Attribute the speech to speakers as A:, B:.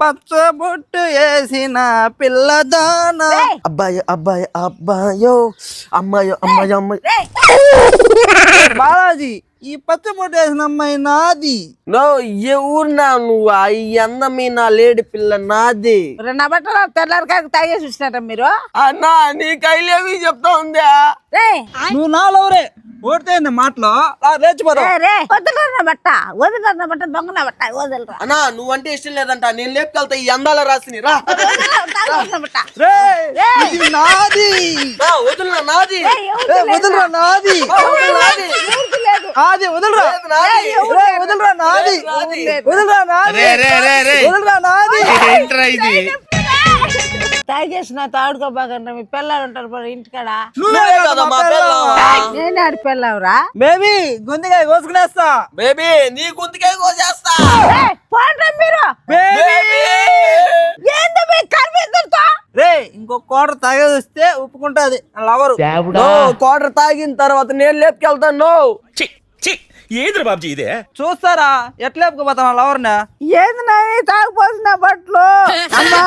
A: పచ్చ బొట్టు వేసిన పిల్లదానా.
B: అబ్బాయి అబ్బాయి అబ్బాయో అమ్మాయో అమ్మాయి అమ్మాయి.
A: బాలాజీ, ఈ పచ్చ బొట్టు వేసిన అమ్మాయి నాది.
B: నో ఎవరున్నా నువ్వు ఈ అందమి నా లేడి పిల్ల నాది.
C: నా బట్టలు తెల్లారికాక తాగేసి వచ్చినారా మీరు?
B: అన్నా నీ కైలేవి చెప్తా ఉందా?
A: నువ్వు నాలవరే ఓడితే మాటలో లేచిపోతావు.
C: వదలరా నా బట్ట, వదలరా నా బట్ట, దొంగ నా బట్ట వదలరా.
B: అన్నా నువ్వుంటే ఇష్టం లేదంట, నేను లేపుకెళ్తా ఈ అందాల రాసిని రా.
A: ఇది నాది.
B: వదులురా నాది.
A: వదలరా నాది. ఆది వదలరా. వదలరా నాది. వదలరా నాది. వదలరా నాది.
C: తాగేసిన తాడుకోబాగండి, మీ పిల్లలు ఉంటారు ఇంటికాడ.
A: నువ్వే కదా మా పిల్ల.
C: నేను ఆడి పిల్లవురా
A: బేబీ, గుంతకాయ కోసుకునేస్తా.
B: బేబీ నీ గుంతకాయ కోసేస్తా.
C: పోండి మీరు. ఏంది మీ కనిపిస్తుందో?
A: రే, ఇంకో కోటర్ తాగేది వస్తే ఒప్పుకుంటాది లవరు.
B: క్వార్టర్ తాగిన తర్వాత నేను లేపుకెళ్తాను.
D: ఏదిరా బాబుజీ ఇదే?
A: చూస్తారా ఎట్లా లేపుకోపోతాను లవర్నా.
C: ఏంది నాయన తాగిపోతున్న బట్టలు? అమ్మా